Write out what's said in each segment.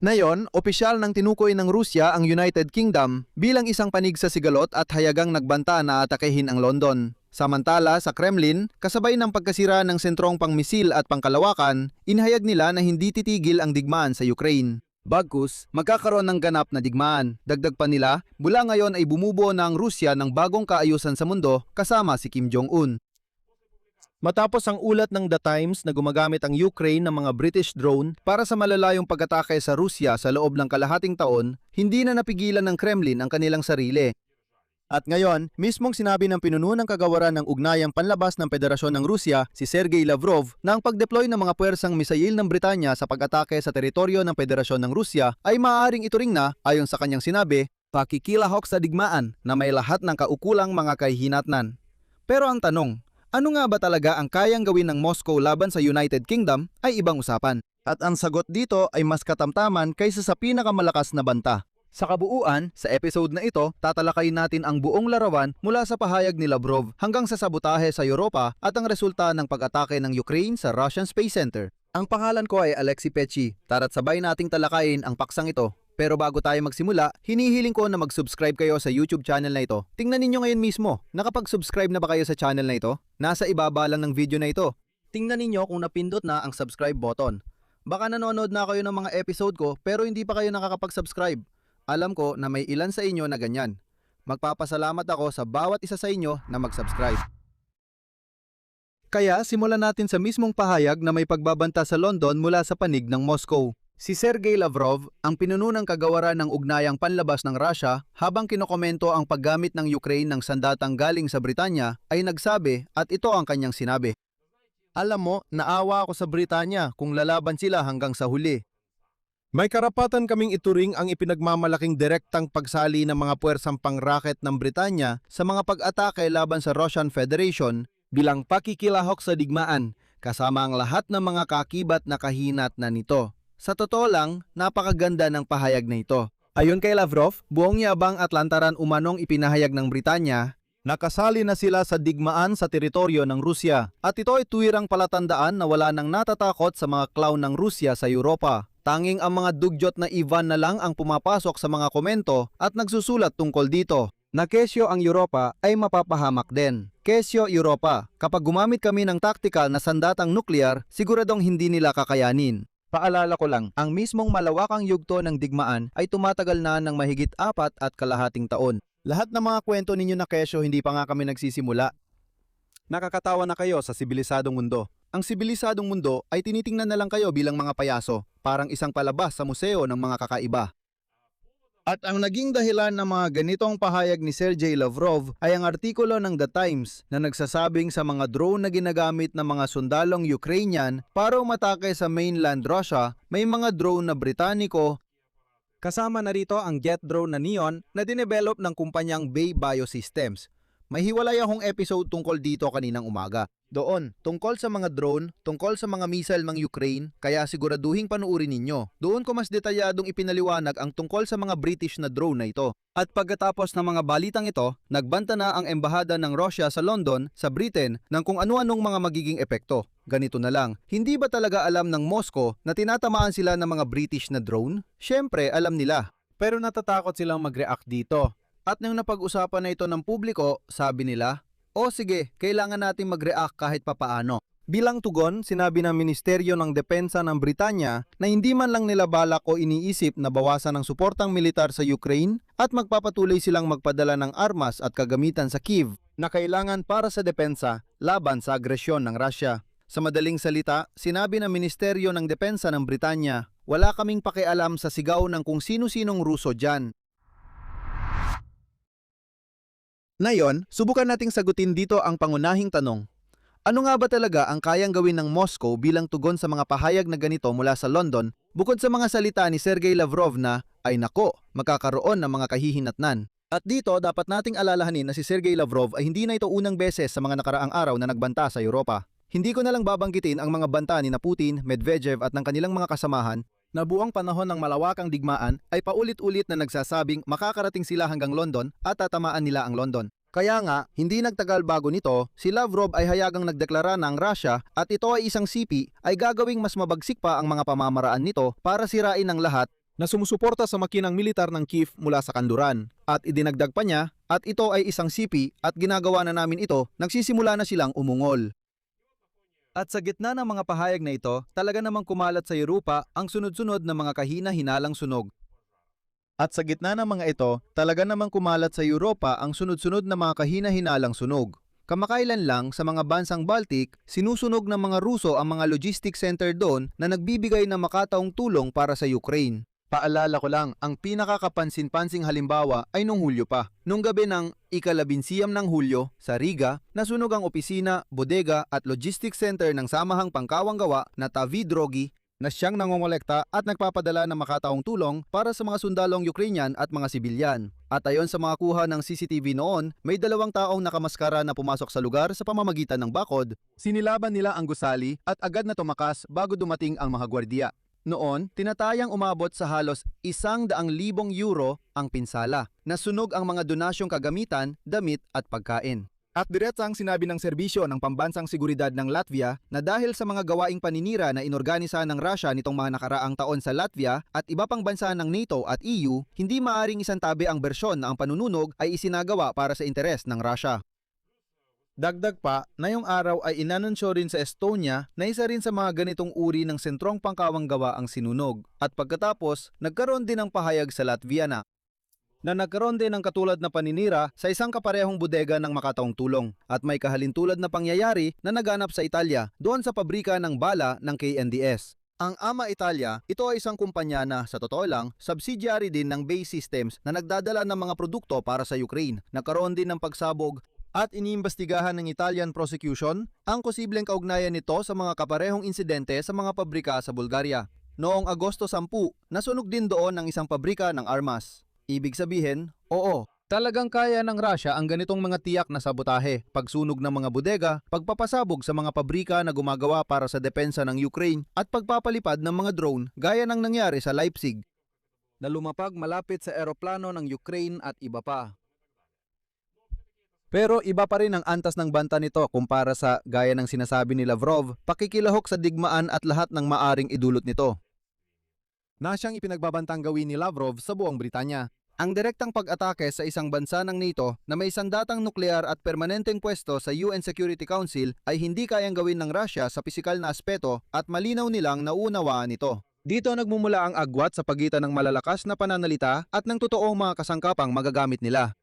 Ngayon, opisyal ng tinukoy ng Rusya ang United Kingdom bilang isang panig sa sigalot at hayagang nagbanta na atakehin ang London. Samantala, sa Kremlin, kasabay ng pagkasira ng sentrong pangmisil at pangkalawakan, inihayag nila na hindi titigil ang digmaan sa Ukraine. Bagkus, magkakaroon ng ganap na digmaan. Dagdag pa nila, mula ngayon ay bumubuo na ang Rusya ng bagong kaayusan sa mundo kasama si Kim Jong-un. Matapos ang ulat ng The Times na gumagamit ang Ukraine ng mga British drone para sa malalayong pag-atake sa Rusya sa loob ng kalahating taon, hindi na napigilan ng Kremlin ang kanilang sarili. At ngayon, mismong sinabi ng pinuno ng kagawaran ng ugnayang panlabas ng Federasyon ng Rusya, si Sergey Lavrov, na ang pag-deploy ng mga puwersang misail ng Britanya sa pag-atake sa teritoryo ng Federasyon ng Rusya ay maaaring ituring na, ayon sa kanyang sinabi, pakikilahok sa digmaan na may lahat ng kaukulang mga kahihinatnan. Pero ang tanong, ano nga ba talaga ang kayang gawin ng Moscow laban sa United Kingdom ay ibang usapan. At ang sagot dito ay mas katamtaman kaysa sa pinakamalakas na banta. Sa kabuuan, sa episode na ito, tatalakayin natin ang buong larawan mula sa pahayag ni Lavrov hanggang sa sabotahe sa Europa at ang resulta ng pag-atake ng Ukraine sa Russian Space Center. Ang pangalan ko ay Alexi Pechi. Tara't sabay nating talakayin ang paksang ito. Pero bago tayo magsimula, hinihiling ko na mag-subscribe kayo sa YouTube channel na ito. Tingnan ninyo ngayon mismo, nakapag-subscribe na ba kayo sa channel na ito? Nasa ibaba lang ng video na ito. Tingnan ninyo kung napindot na ang subscribe button. Baka nanonood na kayo ng mga episode ko pero hindi pa kayo nakakapag-subscribe. Alam ko na may ilan sa inyo na ganyan. Magpapasalamat ako sa bawat isa sa inyo na mag-subscribe. Kaya simulan natin sa mismong pahayag na may pagbabanta sa London mula sa panig ng Moscow. Si Sergey Lavrov, ang pinuno ng kagawaran ng ugnayang panlabas ng Russia, habang kinokomento ang paggamit ng Ukraine ng sandatang galing sa Britanya, ay nagsabi at ito ang kanyang sinabi. Alam mo, naawa ako sa Britanya kung lalaban sila hanggang sa huli. May karapatan kaming ituring ang ipinagmamalaking direktang pagsali ng mga puwersang pang-racket ng Britanya sa mga pag-atake laban sa Russian Federation bilang pakikilahok sa digmaan, kasama ang lahat ng mga kakibat na kahinatnan nito. Sa totoo lang, napakaganda ng pahayag na ito. Ayon kay Lavrov, buong yabang at lantaran umanong ipinahayag ng Britanya, nakasali na sila sa digmaan sa teritoryo ng Rusya. At ito ay tuwirang palatandaan na wala nang natatakot sa mga clown ng Rusya sa Europa. Tanging ang mga dugyot na Ivan na lang ang pumapasok sa mga komento at nagsusulat tungkol dito. Na kesyo ang Europa ay mapapahamak din. Kesyo Europa, kapag gumamit kami ng taktikal na sandatang nuklear, siguradong hindi nila kakayanin. Paalala ko lang, ang mismong malawakang yugto ng digmaan ay tumatagal na ng mahigit 4.5 taon. Lahat ng mga kwento ninyo na kesyo hindi pa nga kami nagsisimula. Nakakatawa na kayo sa sibilisadong mundo. Ang sibilisadong mundo ay tinitingnan na lang kayo bilang mga payaso, parang isang palabas sa museo ng mga kakaiba. At ang naging dahilan ng mga ganitong pahayag ni Sergey Lavrov ay ang artikulo ng The Times na nagsasabing sa mga drone na ginagamit ng mga sundalong Ukrainian para umatake sa mainland Russia, may mga drone na Britaniko. Kasama na rito ang jet drone na Neon na dinevelop ng kumpanyang Bay Biosystems. May hiwalay akong episode tungkol dito kaninang umaga. Doon, tungkol sa mga drone, tungkol sa mga missile ng Ukraine, kaya siguraduhin panuurin ninyo. Doon ko mas detalyadong ipinaliwanag ang tungkol sa mga British na drone na ito. At pagkatapos ng mga balitang ito, nagbanta na ang embahada ng Russia sa London, sa Britain, ng kung ano-anong mga magiging epekto. Ganito na lang, hindi ba talaga alam ng Moscow na tinatamaan sila ng mga British na drone? Siyempre, alam nila. Pero natatakot silang mag-react dito. At nang napag-usapan na ito ng publiko, sabi nila, o sige, kailangan natin mag-react kahit papaano. Bilang tugon, sinabi ng Ministeryo ng Depensa ng Britanya na hindi man lang nila balak o iniisip na bawasan ang suportang militar sa Ukraine at magpapatuloy silang magpadala ng armas at kagamitan sa Kyiv na kailangan para sa depensa laban sa agresyon ng Russia. Sa madaling salita, sinabi ng Ministeryo ng Depensa ng Britanya, wala kaming pakialam sa sigaw ng kung sino-sinong Ruso dyan. Ngayon, subukan nating sagutin dito ang pangunahing tanong. Ano nga ba talaga ang kayang gawin ng Moscow bilang tugon sa mga pahayag na ganito mula sa London bukod sa mga salita ni Sergey Lavrov na, ay nako, magkakaroon ng mga kahihinatnan? At dito, dapat nating alalahanin na si Sergey Lavrov ay hindi na ito unang beses sa mga nakaraang araw na nagbanta sa Europa. Hindi ko na lang babanggitin ang mga banta ni Putin, Medvedev at ng kanilang mga kasamahan na buong panahon ng malawakang digmaan ay paulit-ulit na nagsasabing makakarating sila hanggang London at tatamaan nila ang London. Kaya nga, hindi nagtagal bago nito, si Lavrov ay hayagang nagdeklara na ang Russia at ito ay isang sipi ay gagawing mas mabagsik pa ang mga pamamaraan nito para sirain ang lahat na sumusuporta sa makinang militar ng Kiev mula sa kanluran. At idinagdag pa niya, at ito ay isang sipi at ginagawa na namin ito, nagsisimula na silang umungol. At sa gitna ng mga pahayag na ito, talaga namang kumalat sa Europa ang sunod-sunod na mga kahina-hinalang sunog. At sa gitna ng mga ito, talaga namang kumalat sa Europa ang sunod-sunod na mga kahina-hinalang sunog. Kamakailan lang sa mga bansang Baltic, sinusunog ng mga Ruso ang mga logistic center doon na nagbibigay ng makataong tulong para sa Ukraine. Paalala ko lang, ang pinakakapansin-pansing halimbawa ay nung Hulyo pa. Nung gabi ng ika-11 ng Hulyo, sa Riga, nasunog ang opisina, bodega at logistics center ng samahang pangkawang gawa na Tavi Drogi na siyang nangongolekta at nagpapadala ng makataong tulong para sa mga sundalong Ukrainian at mga sibilyan. At ayon sa mga kuha ng CCTV noon, may 2 taong nakamaskara na pumasok sa lugar sa pamamagitan ng bakod. Sinilaban nila ang gusali at agad na tumakas bago dumating ang mga gwardiya. Noon, tinatayang umabot sa halos 100,000 euro ang pinsala. Nasunog ang mga donasyong kagamitan, damit at pagkain. At diretsang sinabi ng serbisyo ng pambansang seguridad ng Latvia na dahil sa mga gawaing paninira na inorganisa ng Russia nitong mga nakaraang taon sa Latvia at iba pang bansa ng NATO at EU, hindi maaring isantabi ang bersyon na ang panununog ay isinagawa para sa interes ng Russia. Dagdag pa, ngayong araw ay inanunsyo rin sa Estonia na isa rin sa mga ganitong uri ng sentrong pangkawang gawa ang sinunog. At pagkatapos, nagkaroon din ng pahayag sa Latvia na nagkaroon din ng katulad na paninira sa isang kaparehong bodega ng makataong tulong. At may kahalintulad na pangyayari na naganap sa Italia doon sa pabrika ng bala ng KNDS. Ang AMA Italia, ito ay isang kumpanya na, sa totoo lang, subsidiary din ng BAE Systems na nagdadala ng mga produkto para sa Ukraine. Nagkaroon din ng pagsabog at iniimbestigahan ng Italian prosecution ang posibleng kaugnayan nito sa mga kaparehong insidente sa mga pabrika sa Bulgaria. Noong Agosto 10, nasunog din doon ang isang pabrika ng armas. Ibig sabihin, oo, talagang kaya ng Russia ang ganitong mga tiyak na sabotahe, pagsunog ng mga bodega, pagpapasabog sa mga pabrika na gumagawa para sa depensa ng Ukraine at pagpapalipad ng mga drone gaya ng nangyari sa Leipzig na lumapag malapit sa eroplano ng Ukraine at iba pa. Pero iba pa rin ang antas ng banta nito kumpara sa, gaya ng sinasabi ni Lavrov, pakikilahok sa digmaan at lahat ng maaring idulot nito na siyang ipinagbabantang gawin ni Lavrov sa buong Britanya. Ang direktang pag-atake sa isang bansa ng NATO na may sandatang nuklear at permanenteng pwesto sa UN Security Council ay hindi kayang gawin ng Russia sa pisikal na aspeto at malinaw nilang nauunawaan ito. Dito nagmumula ang agwat sa pagitan ng malalakas na pananalita at ng totoong mga kasangkapang magagamit nila.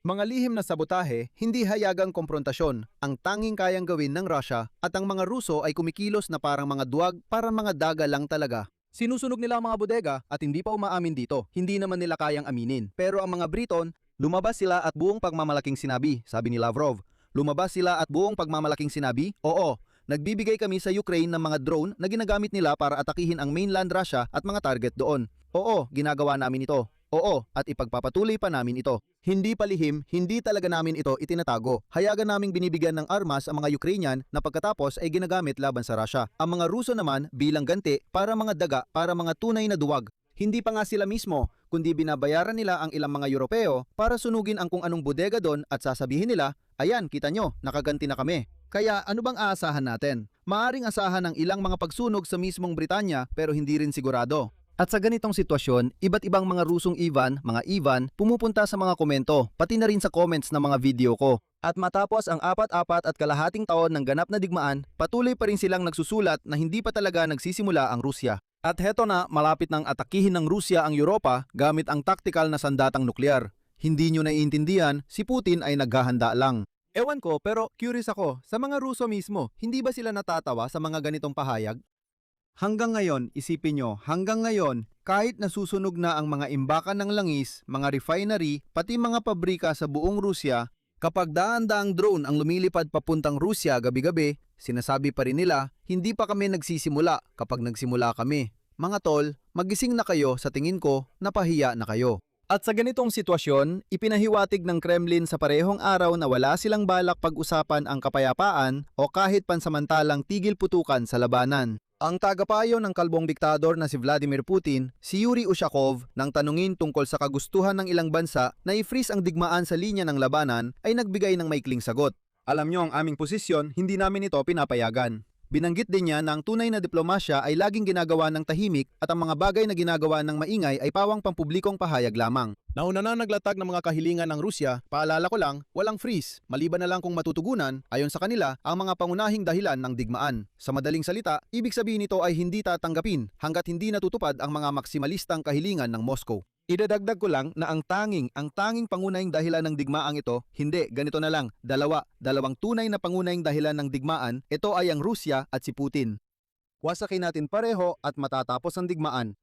Mga lihim na sabotahe, hindi hayagang komprontasyon, ang tanging kayang gawin ng Russia at ang mga Ruso ay kumikilos na parang mga duwag, parang mga daga lang talaga. Sinusunog nila ang mga bodega at hindi pa umaamin dito, hindi naman nila kayang aminin. Pero ang mga Briton, lumabas sila at buong pagmamalaking sinabi, sabi ni Lavrov. Lumabas sila at buong pagmamalaking sinabi, oo, nagbibigay kami sa Ukraine ng mga drone na ginagamit nila para atakihin ang mainland Russia at mga target doon. Oo, ginagawa namin ito. Oo, at ipagpapatuloy pa namin ito. Hindi palihim, hindi talaga namin ito itinatago. Hayagan naming binibigyan ng armas ang mga Ukrainian na pagkatapos ay ginagamit laban sa Russia. Ang mga Ruso naman bilang ganti para mga daga, para mga tunay na duwag. Hindi pa nga sila mismo, kundi binabayaran nila ang ilang mga Europeo para sunugin ang kung anong bodega doon at sasabihin nila, ayan, kita nyo, nakaganti na kami. Kaya ano bang aasahan natin? Maaring asahan ng ilang mga pagsunog sa mismong Britanya pero hindi rin sigurado. At sa ganitong sitwasyon, iba't ibang mga Rusong mga Ivan, pumupunta sa mga komento, pati na rin sa comments ng mga video ko. At matapos ang 4 at kalahating taon ng ganap na digmaan, patuloy pa rin silang nagsusulat na hindi pa talaga nagsisimula ang Rusya. At heto na, malapit nang atakihin ng Rusya ang Europa gamit ang taktikal na sandatang nuklear. Hindi nyo naiintindihan, si Putin ay naghahanda lang. Ewan ko, pero curious ako, sa mga Ruso mismo, hindi ba sila natatawa sa mga ganitong pahayag? Hanggang ngayon, isipin nyo, hanggang ngayon, kahit nasusunog na ang mga imbakan ng langis, mga refinery, pati mga pabrika sa buong Rusya, kapag daan-daang drone ang lumilipad papuntang Rusya gabi-gabi, sinasabi pa rin nila, hindi pa kami nagsisimula kapag nagsimula kami. Mga tol, magising na kayo, sa tingin ko, napahiya na kayo. At sa ganitong sitwasyon, ipinahiwatig ng Kremlin sa parehong araw na wala silang balak pag-usapan ang kapayapaan o kahit pansamantalang tigil putukan sa labanan. Ang tagapayo ng kalbong diktador na si Vladimir Putin, si Yuri Ushakov, nang tanungin tungkol sa kagustuhan ng ilang bansa na i-freeze ang digmaan sa linya ng labanan, ay nagbigay ng maikling sagot. Alam nyo ang aming posisyon, hindi namin ito pinapayagan. Binanggit din niya na ang tunay na diplomasya ay laging ginagawa ng tahimik at ang mga bagay na ginagawa ng maingay ay pawang pampublikong pahayag lamang. Nauna na naglatag ng mga kahilingan ng Rusya, paalala ko lang, walang freeze, maliban na lang kung matutugunan, ayon sa kanila, ang mga pangunahing dahilan ng digmaan. Sa madaling salita, ibig sabihin nito ay hindi tatanggapin hanggat hindi natutupad ang mga maksimalistang kahilingan ng Moscow. Idadagdag ko lang na ang tanging pangunahing dahilan ng digmaang ito, hindi, ganito na lang, dalawang tunay na pangunahing dahilan ng digmaan, ito ay ang Rusya at si Putin. Wasakin natin pareho at matatapos ang digmaan.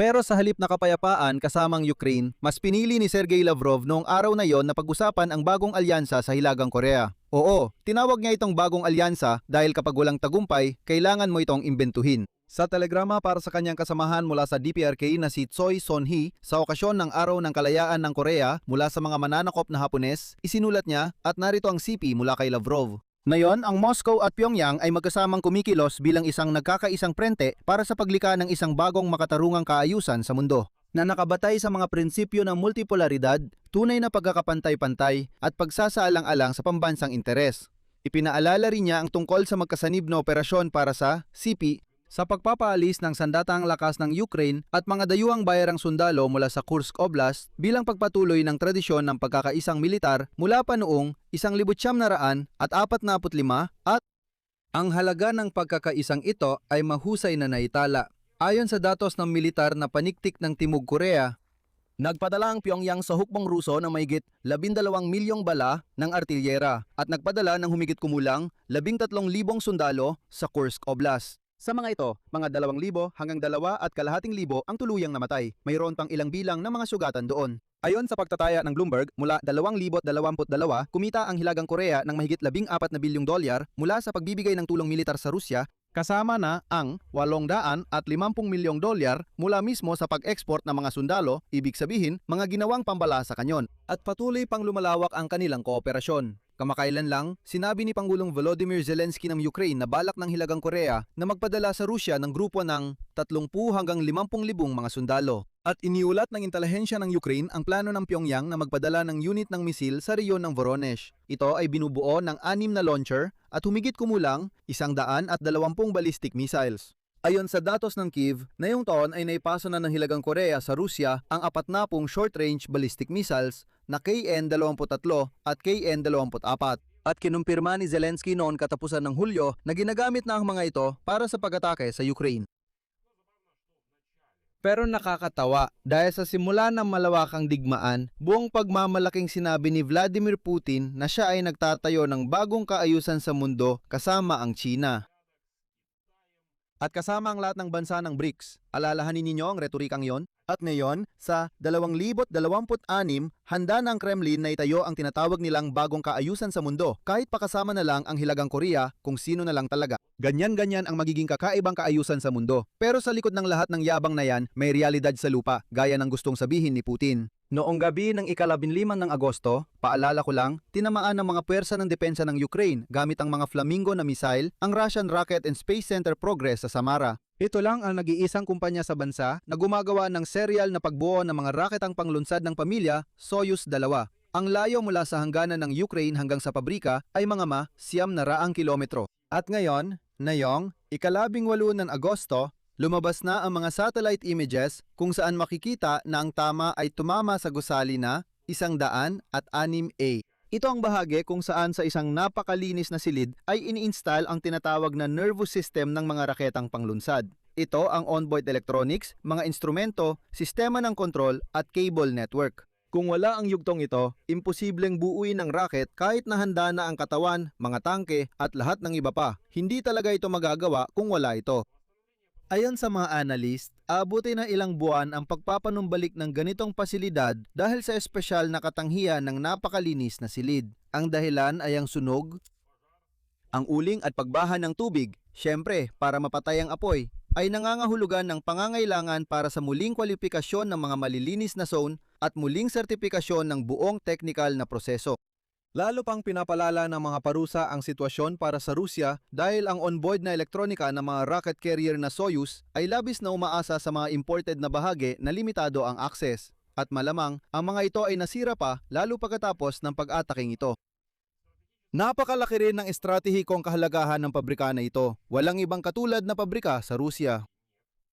Pero sa halip na kapayapaan kasamang Ukraine, mas pinili ni Sergey Lavrov noong araw na yon na pag-usapan ang bagong alyansa sa Hilagang Korea. Oo, tinawag niya itong bagong alyansa dahil kapag walang tagumpay, kailangan mo itong imbentuhin. Sa telegrama para sa kanyang kasamahan mula sa DPRK na si Choi Son-hee sa okasyon ng Araw ng Kalayaan ng Korea mula sa mga mananakop na Hapones, isinulat niya at narito ang sipi mula kay Lavrov. Ngayon, ang Moscow at Pyongyang ay magkasamang kumikilos bilang isang nagkakaisang prente para sa paglikha ng isang bagong makatarungang kaayusan sa mundo na nakabatay sa mga prinsipyo ng multipolaridad, tunay na pagkakapantay-pantay at pagsasaalang-alang sa pambansang interes. Ipinaalala rin niya ang tungkol sa magkasanib na operasyon para sa CP sa pagpapaalis ng sandatang lakas ng Ukraine at mga dayuhang bayarang sundalo mula sa Kursk Oblast bilang pagpatuloy ng tradisyon ng pagkakaisang militar mula pa noong 1945 at ang halaga ng pagkakaisang ito ay mahusay na naitala. Ayon sa datos ng militar na paniktik ng Timog Korea, nagpadala ang Pyongyang sa hukbong Ruso ng mahigit 12 milyong bala ng artilyera at nagpadala ng humigit kumulang 13,000 sundalo sa Kursk Oblast. Sa mga ito, mga 2,000 hanggang 2,500 ang tuluyang namatay. Mayroon pang ilang bilang ng mga sugatan doon. Ayon sa pagtataya ng Bloomberg, mula 2022, kumita ang Hilagang Korea ng mahigit 14 na bilyong dolyar mula sa pagbibigay ng tulong militar sa Rusya, kasama na ang 850 milyong dolyar mula mismo sa pag-export ng mga sundalo, ibig sabihin mga ginawang pambala sa kanyon, at patuloy pang lumalawak ang kanilang kooperasyon. Kamakailan lang, sinabi ni Pangulong Volodymyr Zelensky ng Ukraine na balak ng Hilagang Korea na magpadala sa Rusya ng grupo ng 30 hanggang 50,000 mga sundalo. At iniulat ng intelihensya ng Ukraine ang plano ng Pyongyang na magpadala ng unit ng misil sa rehiyon ng Voronezh. Ito ay binubuo ng 6 na launcher at humigit kumulang 120 ballistic missiles. Ayon sa datos ng Kyiv, ngayong taon ay naipasa na ng Hilagang Korea sa Rusya ang 40 short-range ballistic missiles na KN-23 at KN-24. At kinumpirma ni Zelensky noon katapusan ng Hulyo na ginagamit na ang mga ito para sa pag-atake sa Ukraine. Pero nakakatawa dahil sa simula ng malawakang digmaan, buong pagmamalaking sinabi ni Vladimir Putin na siya ay nagtatayo ng bagong kaayusan sa mundo kasama ang China. At kasama ang lahat ng bansa ng BRICS, alalahanin ninyo ang retorikang yon? At ngayon, sa 2026, handa na ang Kremlin na itayo ang tinatawag nilang bagong kaayusan sa mundo, kahit pakasama na lang ang Hilagang Korea kung sino na lang talaga. Ganyan-ganyan ang magiging kakaibang kaayusan sa mundo. Pero sa likod ng lahat ng yabang na yan, may realidad sa lupa, gaya ng gustong sabihin ni Putin. Noong gabi ng ika-15 ng Agosto, paalala ko lang, tinamaan ng mga puwersa ng depensa ng Ukraine gamit ang mga Flamingo na missile ang Russian Rocket and Space Center Progress sa Samara. Ito lang ang nag-iisang kumpanya sa bansa na gumagawa ng serial na pagbuo ng mga raketang panglunsad ng pamilya Soyuz 2. Ang layo mula sa hangganan ng Ukraine hanggang sa pabrika ay mga 900 kilometro. At ngayon, ngayong ika-18 ng Agosto, lumabas na ang mga satellite images kung saan makikita na ang tama ay tumama sa gusali na 106A. Ito ang bahagi kung saan sa isang napakalinis na silid ay ini-install ang tinatawag na nervous system ng mga raketang panglunsad. Ito ang onboard electronics, mga instrumento, sistema ng kontrol at cable network. Kung wala ang yugtong ito, imposibleng buuin ng rocket kahit na handa na ang katawan, mga tangke at lahat ng iba pa. Hindi talaga ito magagawa kung wala ito. Ayon sa mga analyst, aabutin na ilang buwan ang pagpapanumbalik ng ganitong pasilidad dahil sa espesyal na katanghian ng napakalinis na silid. Ang dahilan ay ang sunog, ang uling at pagbaha ng tubig, syempre para mapatay ang apoy, ay nangangahulugan ng pangangailangan para sa muling kwalipikasyon ng mga malilinis na zone at muling sertipikasyon ng buong technical na proseso. Lalo pang pinapalala ng mga parusa ang sitwasyon para sa Rusya dahil ang onboard na elektronika ng mga rocket carrier na Soyuz ay labis na umaasa sa mga imported na bahagi na limitado ang access. At malamang, ang mga ito ay nasira pa lalo pagkatapos ng pag-ataking ito. Napakalaki rin ng estratehikong kahalagahan ng pabrika na ito. Walang ibang katulad na pabrika sa Rusya.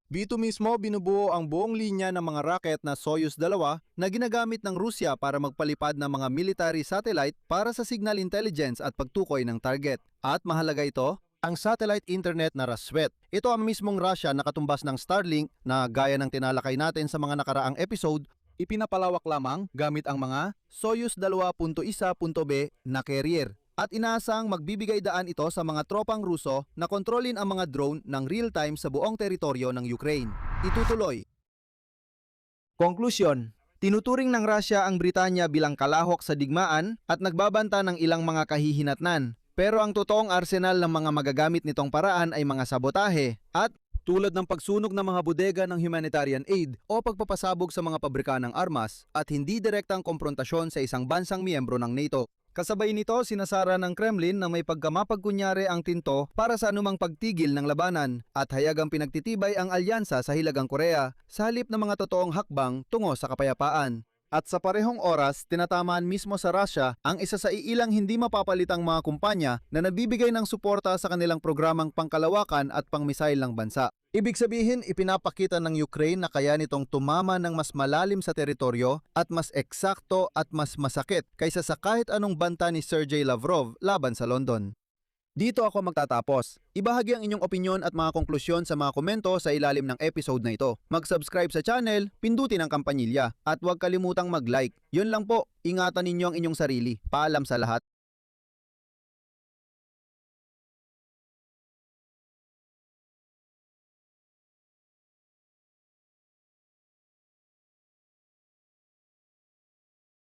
Dito mismo binubuo ang buong linya ng mga rocket na Soyuz 2 na ginagamit ng Rusya para magpalipad ng mga military satellite para sa signal intelligence at pagtukoy ng target. At mahalaga ito, ang satellite internet na Rassvet. Ito ang mismong Russia na katumbas ng Starlink na gaya ng tinalakay natin sa mga nakaraang episode, ipinapalawak lamang gamit ang mga Soyuz 2.1.B na carrier. At inaasang magbibigay daan ito sa mga tropang Ruso na kontrolin ang mga drone ng real-time sa buong teritoryo ng Ukraine. Itutuloy. Konklusyon, tinuturing ng Russia ang Britanya bilang kalahok sa digmaan at nagbabanta ng ilang mga kahihinatnan. Pero ang totoong arsenal ng mga magagamit nitong paraan ay mga sabotahe at tulad ng pagsunog ng mga bodega ng humanitarian aid o pagpapasabog sa mga pabrika ng armas at hindi direktang komprontasyon sa isang bansang miyembro ng NATO. Kasabay nito, sinasara ng Kremlin na may pagkamapagkunyari ang tinto para sa anumang pagtigil ng labanan at hayagang pinagtitibay ang alyansa sa Hilagang Korea sa halip ng mga totoong hakbang tungo sa kapayapaan. At sa parehong oras, tinatamaan mismo sa Russia ang isa sa iilang hindi mapapalitang mga kumpanya na nagbibigay ng suporta sa kanilang programang pangkalawakan at pangmisail ng bansa. Ibig sabihin, ipinapakita ng Ukraine na kaya nitong tumama ng mas malalim sa teritoryo at mas eksakto at mas masakit kaysa sa kahit anong banta ni Sergey Lavrov laban sa London. Dito ako magtatapos. Ibahagi ang inyong opinyon at mga konklusyon sa mga komento sa ilalim ng episode na ito. Mag-subscribe sa channel, pindutin ang kampanilya, at huwag kalimutang mag-like. Yun lang po, ingatan ninyo ang inyong sarili. Paalam sa lahat.